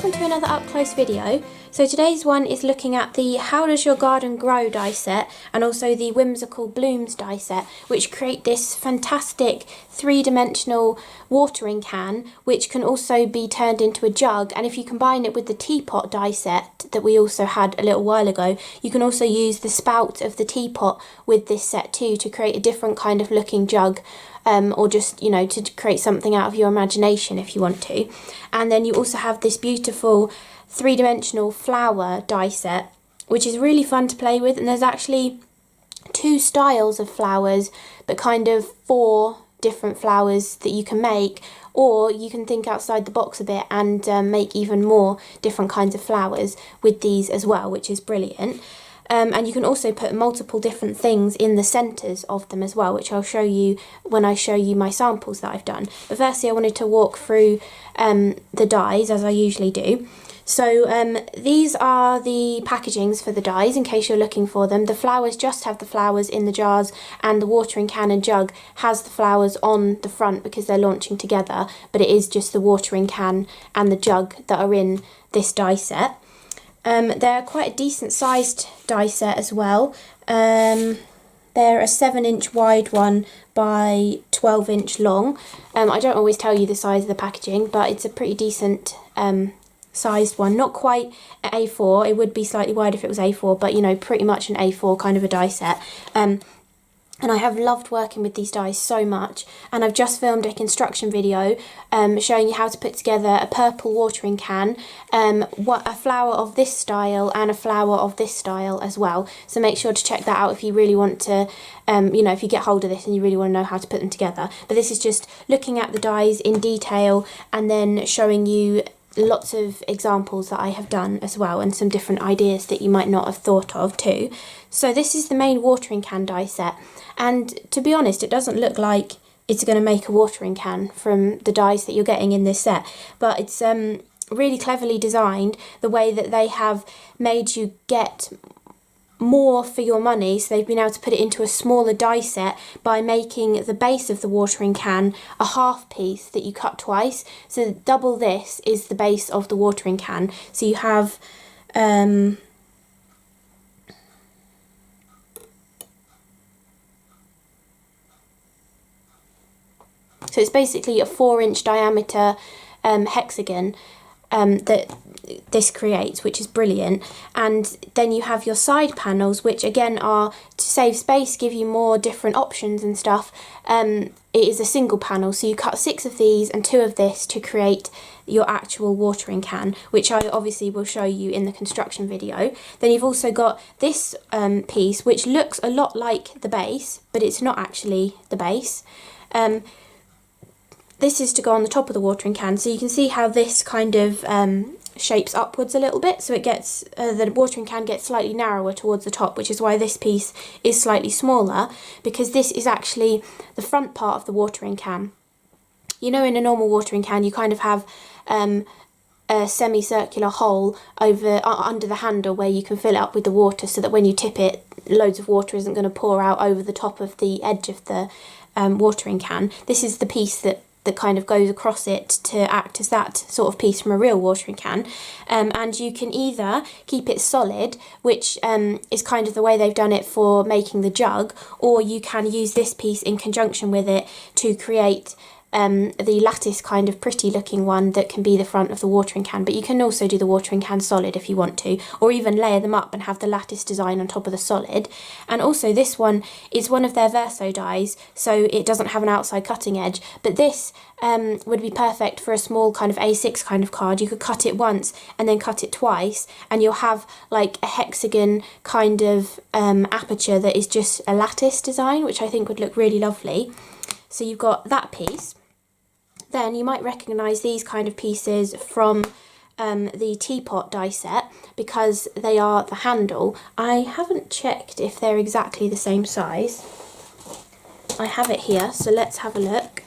welcome to another up close video. So today's one is looking at the How Does Your Garden Grow die set and also the Whimsical Blooms die set, which create this fantastic three-dimensional watering can which can also be turned into a jug, and if you combine it with the teapot die set that we also had a little while ago, you can also use the spout of the teapot with this set too to create a different kind of looking jug. Or just, you know, to create something out of your imagination if you want to. And then you also have this beautiful three-dimensional flower die set, which is really fun to play with, and there's actually two styles of flowers, but kind of 4 different flowers that you can make, or you can think outside the box a bit and make even more different kinds of flowers with these as well, which is brilliant. And you can also put multiple different things in the centres of them as well, which I'll show you when I show you my samples that I've done. But firstly I wanted to walk through the dies as I usually do. So these are the packagings for the dies in case you're looking for them. The flowers just have the flowers in the jars, and the watering can and jug has the flowers on the front because they're launching together, but it is just the watering can and the jug that are in this die set. They're quite a decent sized die set as well. They're a 7-inch wide one by 12-inch long. I don't always tell you the size of the packaging, but it's a pretty decent sized one. Not quite an A4, it would be slightly wider if it was A4, but you know, pretty much an A4 kind of a die set. And I have loved working with these dies so much, and I've just filmed a construction video showing you how to put together a purple watering can, a flower of this style and a flower of this style as well. So make sure to check that out if you really want to, you know, if you get hold of this and you really want to know how to put them together. But this is just looking at the dies in detail and then showing you lots of examples that I have done as well, and some different ideas that you might not have thought of too. So this is the main watering can die set, and to be honest it doesn't look like it's going to make a watering can from the dies that you're getting in this set, but it's really cleverly designed the way that they have made you get more for your money. So they've been able to put it into a smaller die set by making the base of the watering can a half piece that you cut twice. So double this is the base of the watering can. So you have so it's basically a 4-inch diameter hexagon that this creates, which is brilliant. And then you have your side panels, which again are to save space, give you more different options and stuff. It is a single panel, so you cut 6 of these and 2 of this to create your actual watering can, which I obviously will show you in the construction video. Then you've also got this piece, which looks a lot like the base, but it's not actually the base. This is to go on the top of the watering can, so you can see how this kind of shapes upwards a little bit, so it gets the watering can gets slightly narrower towards the top, which is why this piece is slightly smaller, because this is actually the front part of the watering can. You know, in a normal watering can you kind of have a semicircular hole over under the handle where you can fill it up with the water, so that when you tip it, loads of water isn't going to pour out over the top of the edge of the watering can. This is the piece that kind of goes across it to act as that sort of piece from a real watering can. And you can either keep it solid, which is kind of the way they've done it for making the jug, or you can use this piece in conjunction with it to create the lattice kind of pretty looking one that can be the front of the watering can. But you can also do the watering can solid if you want to, or even layer them up and have the lattice design on top of the solid. And also this one is one of their verso dies, so it doesn't have an outside cutting edge, but this would be perfect for a small kind of A6 kind of card. You could cut it once and then cut it twice, and you'll have like a hexagon kind of aperture that is just a lattice design, which I think would look really lovely. So you've got that piece. Then you might recognise these kind of pieces from the teapot die set, because they are the handle. I haven't checked if they're exactly the same size. I have it here, so let's have a look.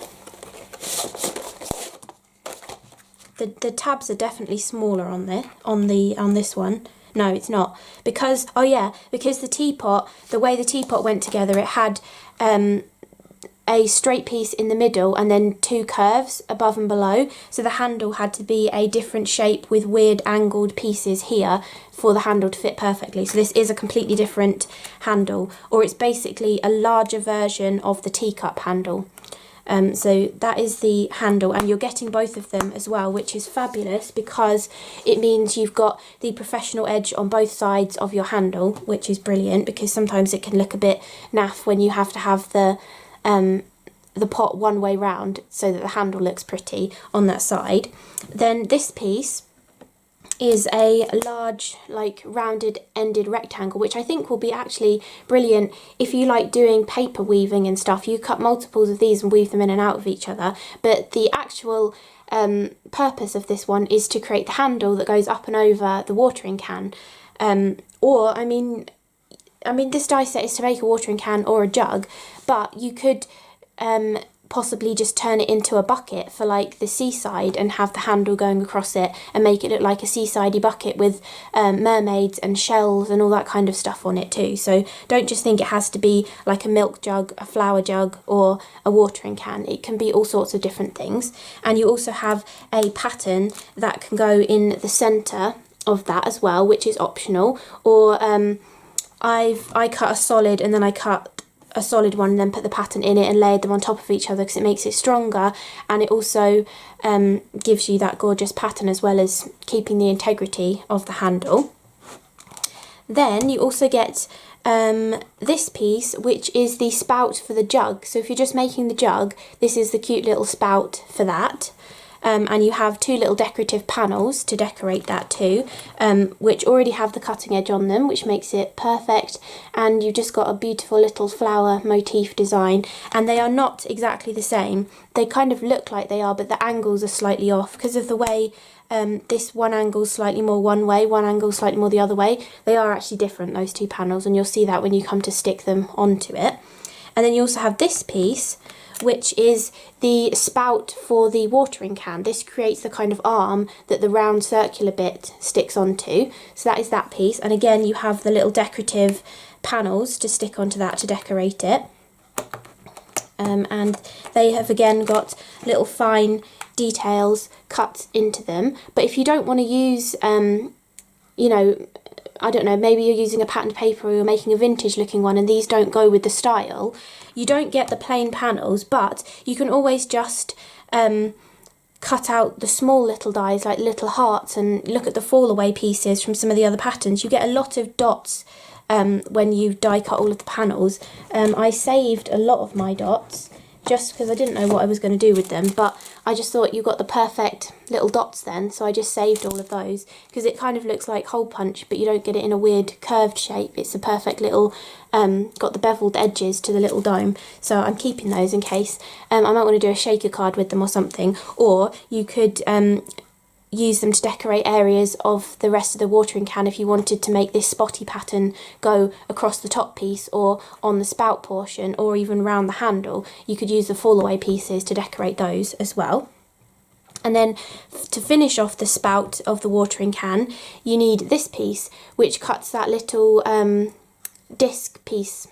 The tabs are definitely smaller on this one. No, it's not, because, oh yeah, because the teapot, the way the teapot went together, it had a straight piece in the middle and then two curves above and below, so the handle had to be a different shape with weird angled pieces here for the handle to fit perfectly. So this is a completely different handle, or it's basically a larger version of the teacup handle. So that is the handle, and you're getting both of them as well, which is fabulous because it means you've got the professional edge on both sides of your handle, which is brilliant because sometimes it can look a bit naff when you have to have the pot one way round so that the handle looks pretty on that side. Then this piece is a large, like, rounded ended rectangle, which I think will be actually brilliant if you like doing paper weaving and stuff. You cut multiples of these and weave them in and out of each other, but the actual purpose of this one is to create the handle that goes up and over the watering can. Or I mean this die set is to make a watering can or a jug, but you could possibly just turn it into a bucket for like the seaside and have the handle going across it and make it look like a seasidey bucket with mermaids and shells and all that kind of stuff on it too. So don't just think it has to be like a milk jug, a flour jug or a watering can. It can be all sorts of different things. And you also have a pattern that can go in the centre of that as well, which is optional. Or I cut a solid and then I cut a solid one and then put the pattern in it and layered them on top of each other because it makes it stronger, and it also gives you that gorgeous pattern as well as keeping the integrity of the handle. Then you also get this piece, which is the spout for the jug. So if you're just making the jug, this is the cute little spout for that. And you have two little decorative panels to decorate that too, which already have the cutting edge on them, which makes it perfect. And you've just got a beautiful little flower motif design, and they are not exactly the same. They kind of look like they are, but the angles are slightly off because of the way this one angle is slightly more one way, one angle slightly more the other way. They are actually different, those two panels, and you'll see that when you come to stick them onto it. And then you also have this piece, which is the spout for the watering can. This creates the kind of arm that the round circular bit sticks onto. So that is that piece. And again, you have the little decorative panels to stick onto that to decorate it. And they have again got little fine details cut into them. But if you don't want to use, you know, I don't know, maybe you're using a patterned paper or you're making a vintage looking one and these don't go with the style, you don't get the plain panels, but you can always just cut out the small little dies like little hearts and look at the fall away pieces from some of the other patterns. You get a lot of dots when you die cut all of the panels. I saved a lot of my dots just because I didn't know what I was going to do with them, but I just thought you got the perfect little dots then, so I just saved all of those because it kind of looks like hole punch, but you don't get it in a weird curved shape. It's a perfect little, got the beveled edges to the little dome, so I'm keeping those in case. I might want to do a shaker card with them or something, or you could use them to decorate areas of the rest of the watering can if you wanted to make this spotty pattern go across the top piece or on the spout portion or even round the handle. You could use the fall away pieces to decorate those as well. And then to finish off the spout of the watering can, you need this piece, which cuts that little disc piece,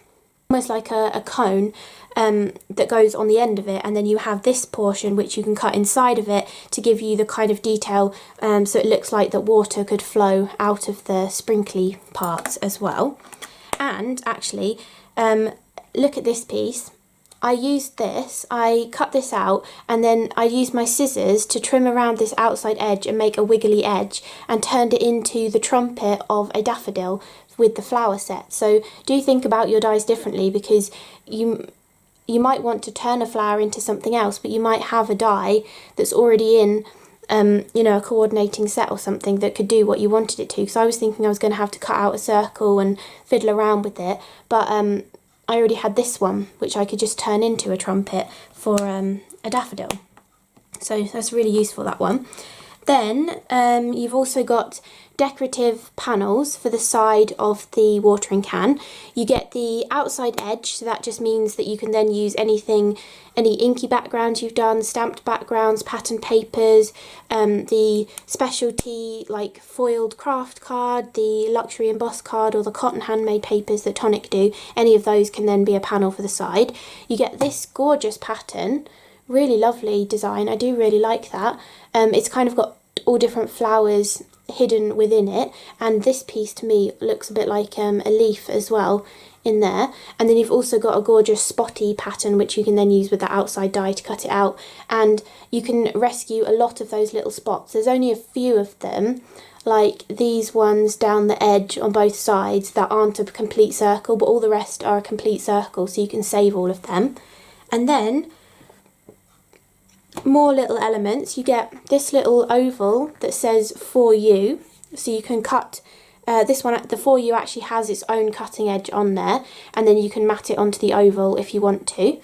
almost like a cone, that goes on the end of it, and then you have this portion which you can cut inside of it to give you the kind of detail, so it looks like that water could flow out of the sprinkly parts as well. And actually, look at this piece. I used this, I cut this out, and then I used my scissors to trim around this outside edge and make a wiggly edge, and turned it into the trumpet of a daffodil with the flower set. So do think about your dies differently, because you might want to turn a flower into something else, but you might have a die that's already in you know, a coordinating set or something that could do what you wanted it to. Because I was thinking I was going to have to cut out a circle and fiddle around with it, but I already had this one which I could just turn into a trumpet for a daffodil. So that's really useful, that one. Then you've also got decorative panels for the side of the watering can. You get the outside edge, so that just means that you can then use anything, any inky backgrounds you've done, stamped backgrounds, pattern papers, the specialty like foiled craft card, the luxury embossed card, or the cotton handmade papers that Tonic do. Any of those can then be a panel for the side. You get this gorgeous pattern, really lovely design. I do really like that. It's kind of got all different flowers hidden within it, and this piece to me looks a bit like a leaf as well in there. And then you've also got a gorgeous spotty pattern which you can then use with the outside die to cut it out, and you can rescue a lot of those little spots. There's only a few of them, like these ones down the edge on both sides, that aren't a complete circle, but all the rest are a complete circle, so you can save all of them. And then more little elements. You get this little oval that says "For You," so you can cut this one. The "For You" actually has its own cutting edge on there, and then you can mat it onto the oval if you want to.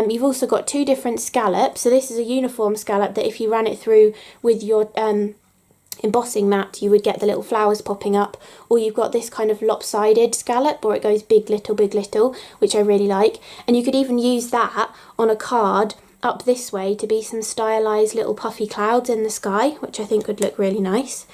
You've also got two different scallops. So this is a uniform scallop that if you ran it through with your embossing mat, you would get the little flowers popping up. Or you've got this kind of lopsided scallop, or it goes big little, which I really like. And you could even use that on a card up this way to be some stylized little puffy clouds in the sky, which I think would look really nice.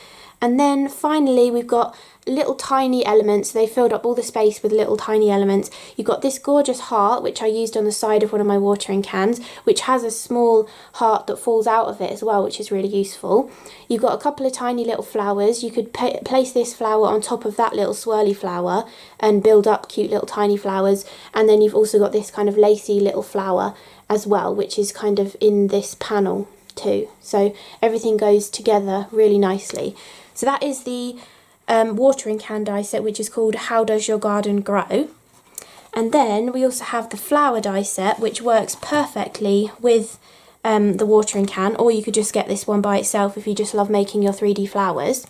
And then finally we've got little tiny elements. They filled up all the space with little tiny elements. You've got this gorgeous heart, which I used on the side of one of my watering cans, which has a small heart that falls out of it as well, which is really useful. You've got a couple of tiny little flowers. You could place this flower on top of that little swirly flower and build up cute little tiny flowers. And then you've also got this kind of lacy little flower as well, which is kind of in this panel too. So everything goes together really nicely. So that is the watering can die set, which is called How Does Your Garden Grow? And then we also have the flower die set, which works perfectly with the watering can, or you could just get this one by itself if you just love making your 3D flowers.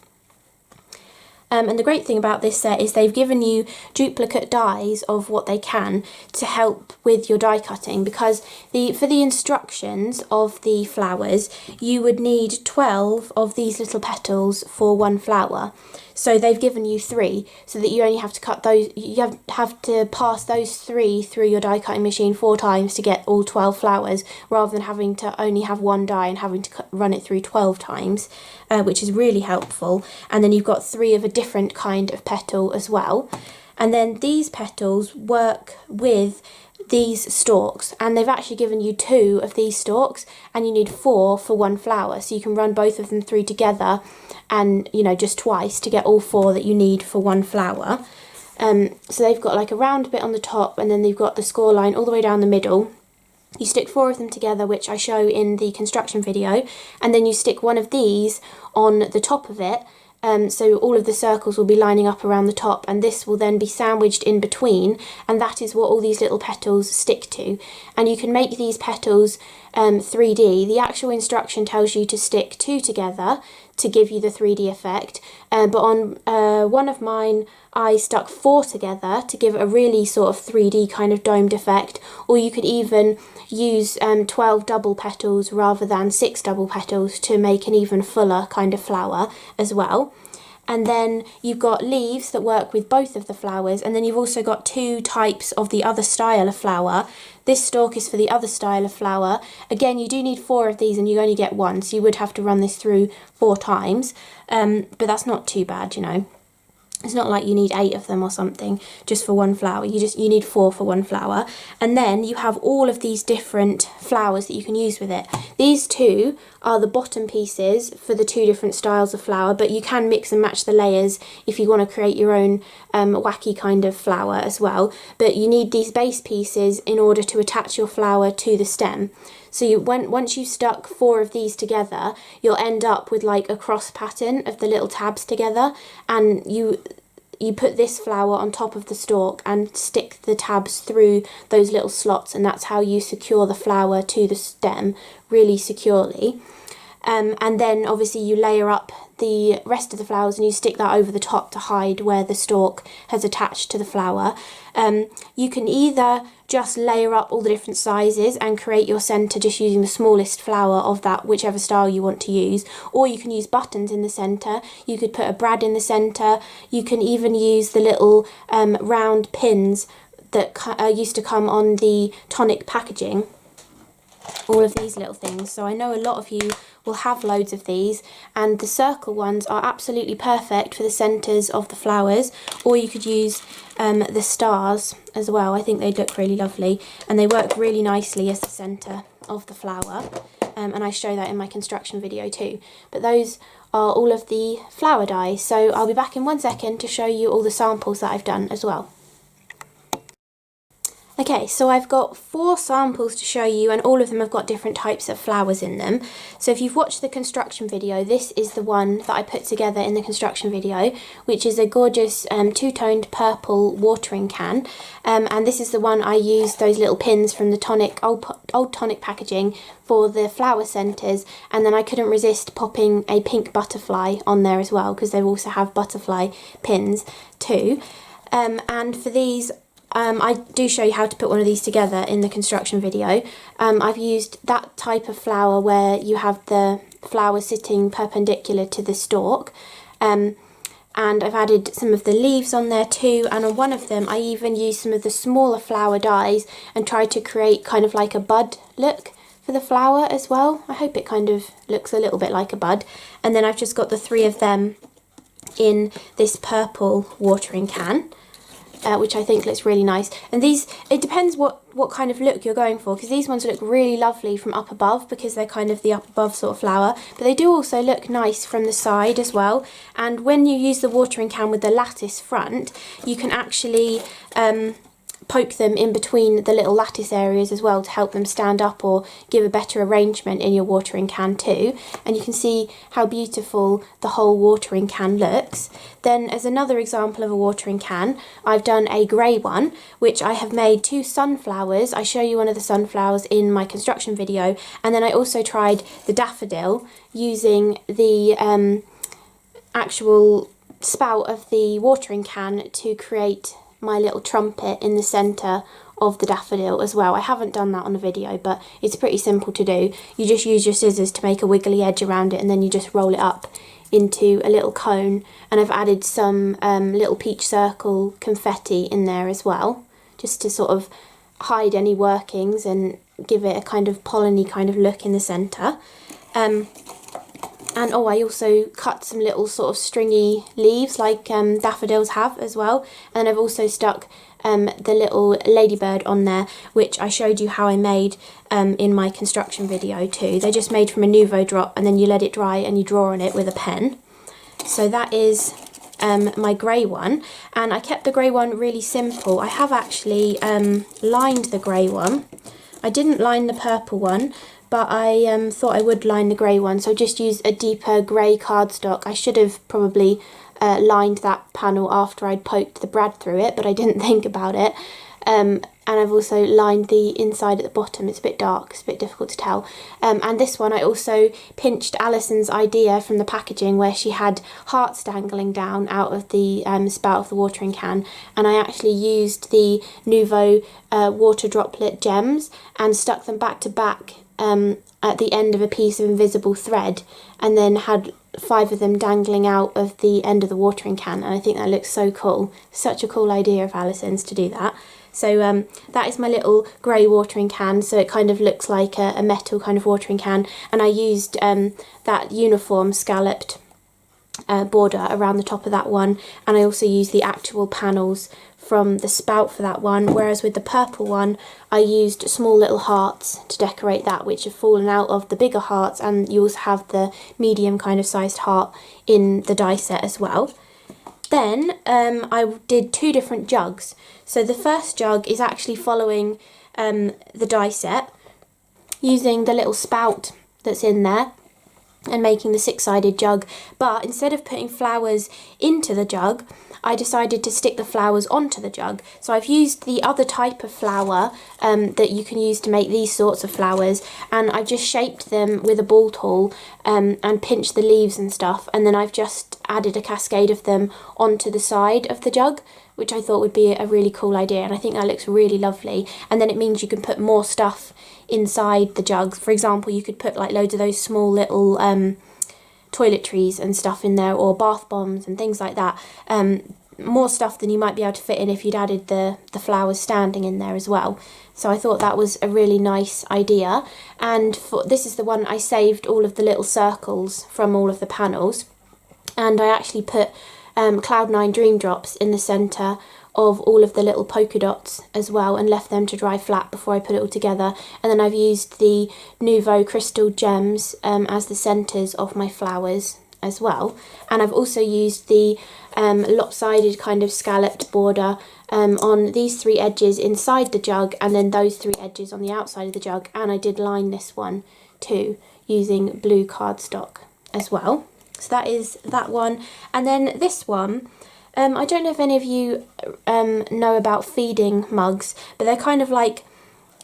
And the great thing about this set is they've given you duplicate dies of what they can to help with your die cutting, because for the instructions of the flowers you would need 12 of these little petals for one flower. So they've given you 3, so that you only have to cut those, you have to pass those 3 through your die cutting machine 4 times to get all 12 flowers, rather than having to only have one die and having to run it through 12 times, which is really helpful. And then you've got 3 of a different kind of petal as well. And then these petals work with these stalks, and they've actually given you 2 of these stalks, and you need 4 for one flower, so you can run both of them through together, and just twice to get all 4 that you need for one flower. So they've got like a round bit on the top, and then they've got the score line all the way down the middle. You stick 4 of them together, which I show in the construction video, and then you stick one of these on the top of it. So all of the circles will be lining up around the top, and this will then be sandwiched in between, and that is what all these little petals stick to. And you can make these petals 3D. The actual instruction tells you to stick 2 together to give you the 3D effect, but on one of mine I stuck 4 together to give a really sort of 3D kind of domed effect. Or you could even use 12 double petals rather than 6 double petals to make an even fuller kind of flower as well. And then you've got leaves that work with both of the flowers, and then you've also got 2 types of the other style of flower. This stalk is for the other style of flower. Again, you do need 4 of these and you only get 1, so you would have to run this through 4 times, but that's not too bad, It's not like you need 8 of them or something just for one flower. You need 4 for one flower. And then you have all of these different flowers that you can use with it. These 2 are the bottom pieces for the 2 different styles of flower, but you can mix and match the layers if you want to create your own wacky kind of flower as well. But you need these base pieces in order to attach your flower to the stem. So once you've stuck 4 of these together, you'll end up with like a cross pattern of the little tabs together, and you put this flower on top of the stalk and stick the tabs through those little slots, and that's how you secure the flower to the stem really securely. And then obviously you layer up the rest of the flowers and you stick that over the top to hide where the stalk has attached to the flower. You can either just layer up all the different sizes and create your centre just using the smallest flower of that, whichever style you want to use, or you can use buttons in the centre. You could put a brad in the centre. You can even use the little round pins that used to come on the Tonic packaging. All of these little things. So I know a lot of you will have loads of these, and the circle ones are absolutely perfect for the centres of the flowers, or you could use the stars as well. I think they'd look really lovely, and they work really nicely as the centre of the flower, and I show that in my construction video too. But those are all of the flower dies, so I'll be back in 1 second to show you all the samples that I've done as well. Okay, so I've got 4 samples to show you, and all of them have got different types of flowers in them. So if you've watched the construction video, this is the one that I put together in the construction video, which is a gorgeous two-toned purple watering can. And this is the one I used those little pins from the Tonic, old Tonic packaging for the flower centres, and then I couldn't resist popping a pink butterfly on there as well, because they also have butterfly pins too. And for these, I do show you how to put one of these together in the construction video. I've used that type of flower where you have the flower sitting perpendicular to the stalk, and I've added some of the leaves on there too, and on one of them I even used some of the smaller flower dies and tried to create kind of like a bud look for the flower as well. I hope it kind of looks a little bit like a bud. And then I've just got the 3 of them in this purple watering can. Which I think looks really nice. And these, it depends what kind of look you're going for, because these ones look really lovely from up above because they're kind of the up above sort of flower, but they do also look nice from the side as well. And when you use the watering can with the lattice front, you can actually poke them in between the little lattice areas as well to help them stand up or give a better arrangement in your watering can too. And you can see how beautiful the whole watering can looks. Then as another example of a watering can, I've done a grey one, which I have made 2 sunflowers. I show you one of the sunflowers in my construction video, and then I also tried the daffodil using the actual spout of the watering can to create my little trumpet in the centre of the daffodil as well. I haven't done that on a video, but it's pretty simple to do. You just use your scissors to make a wiggly edge around it, and then you just roll it up into a little cone. And I've added some little peach circle confetti in there as well, just to sort of hide any workings and give it a kind of pollen-y kind of look in the centre. And oh, I also cut some little sort of stringy leaves like daffodils have as well. And I've also stuck the little ladybird on there, which I showed you how I made in my construction video too. They're just made from a Nuvo drop, and then you let it dry and you draw on it with a pen. So that is my grey one, and I kept the grey one really simple. I have actually lined the grey one. I didn't line the purple one, but I thought I would line the grey one, so just use a deeper grey cardstock. I should have probably lined that panel after I'd poked the brad through it, but I didn't think about it. And I've also lined the inside at the bottom. It's a bit dark, it's a bit difficult to tell. And this one I also pinched Alison's idea from the packaging, where she had hearts dangling down out of the spout of the watering can, and I actually used the Nuvo water droplet gems and stuck them back to back at the end of a piece of invisible thread, and then had 5 of them dangling out of the end of the watering can, and I think that looks so cool. Such a cool idea of Alison's to do that. So that is my little grey watering can, so it kind of looks like a metal kind of watering can, and I used that uniform scalloped border around the top of that one, and I also used the actual panels from the spout for that one, whereas with the purple one I used small little hearts to decorate that, which have fallen out of the bigger hearts, and you also have the medium kind of sized heart in the die set as well. Then I did 2 different jugs. So the first jug is actually following the die set, using the little spout that's in there. and making the 6-sided jug, but instead of putting flowers into the jug, I decided to stick the flowers onto the jug. So I've used the other type of flower that you can use to make these sorts of flowers, and I've just shaped them with a ball tool and pinched the leaves and stuff, and then I've just added a cascade of them onto the side of the jug, which I thought would be a really cool idea, and I think that looks really lovely. And then it means you can put more stuff inside the jugs. For example, you could put like loads of those small little toiletries and stuff in there, or bath bombs and things like that. More stuff than you might be able to fit in if you'd added the flowers standing in there as well. So I thought that was a really nice idea. And this is the one I saved all of the little circles from all of the panels. And I actually put Cloud9 Dream Drops in the centre of all of the little polka dots as well, and left them to dry flat before I put it all together. And then I've used the Nouveau Crystal Gems as the centres of my flowers as well. And I've also used the lopsided kind of scalloped border on these 3 edges inside the jug, and then those 3 edges on the outside of the jug. And I did line this one too using blue cardstock as well. So that is that one. And then this one, I don't know if any of you know about feeding mugs, but they're kind of like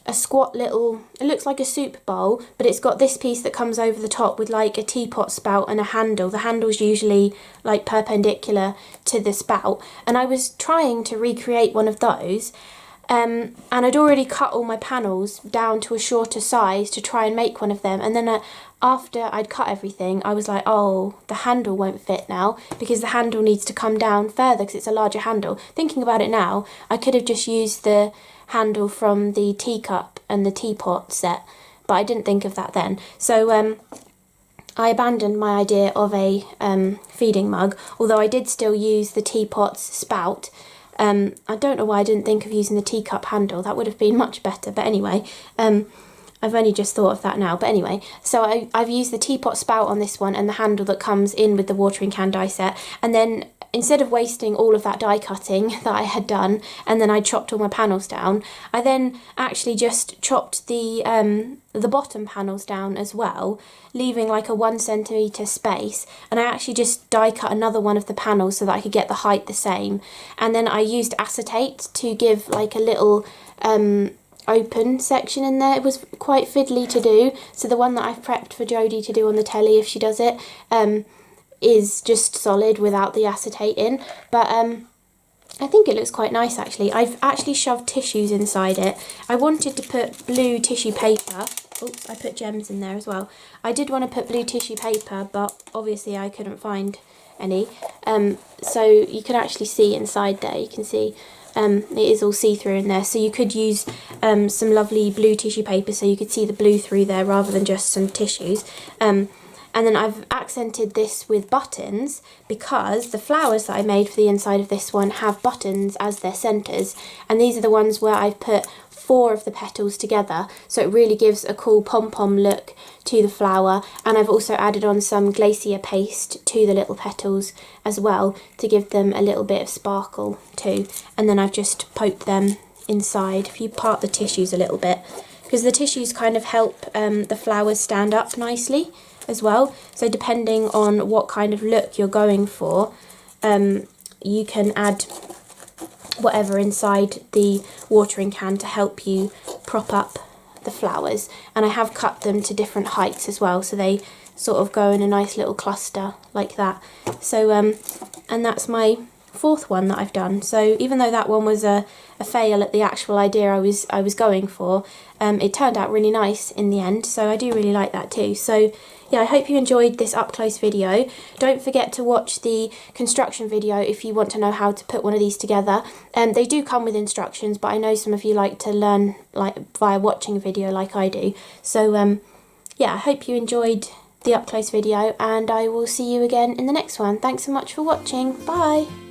a squat little, it looks like a soup bowl, but it's got this piece that comes over the top with like a teapot spout and a handle. The handle's usually like perpendicular to the spout, and I was trying to recreate one of those, and I'd already cut all my panels down to a shorter size to try and make one of them. And then after I'd cut everything, I was like, oh, the handle won't fit now, because the handle needs to come down further because it's a larger handle. Thinking about it now, I could have just used the handle from the teacup and the teapot set, but I didn't think of that then. So I abandoned my idea of a feeding mug, although I did still use the teapot's spout. I don't know why I didn't think of using the teacup handle. That would have been much better, but anyway, I've only just thought of that now. But anyway, so I've used the teapot spout on this one and the handle that comes in with the watering can die set. And then instead of wasting all of that die cutting that I had done, and then I chopped all my panels down, I then actually just chopped the bottom panels down as well, leaving like a 1 centimetre space. And I actually just die cut another one of the panels so that I could get the height the same. And then I used acetate to give like a little open section in there. It was quite fiddly to do, so the one that I've prepped for Jodie to do on the telly if she does it is just solid without the acetate in, but I think it looks quite nice actually. I've actually shoved tissues inside it. I wanted to put blue tissue paper. Oops, I put gems in there as well. I did want to put blue tissue paper, but obviously I couldn't find any. So you can actually see inside there, you can see it is all see-through in there, so you could use some lovely blue tissue paper so you could see the blue through there rather than just some tissues. And then I've accented this with buttons because the flowers that I made for the inside of this one have buttons as their centres, and these are the ones where I've put 4 of the petals together, so it really gives a cool pom-pom look to the flower. And I've also added on some glacier paste to the little petals as well to give them a little bit of sparkle too. And then I've just poked them inside. If you part the tissues a little bit, because the tissues kind of help the flowers stand up nicely as well. So depending on what kind of look you're going for, you can add whatever inside the watering can to help you prop up the flowers. And I have cut them to different heights as well, so they sort of go in a nice little cluster like that. So and that's my 4th one that I've done. So even though that one was a fail at the actual idea I was going for, it turned out really nice in the end, so I do really like that too. So yeah, I hope you enjoyed this up close video. Don't forget to watch the construction video if you want to know how to put one of these together. They do come with instructions, but I know some of you like to learn like via watching a video like I do. So yeah, I hope you enjoyed the up close video, and I will see you again in the next one. Thanks so much for watching. Bye.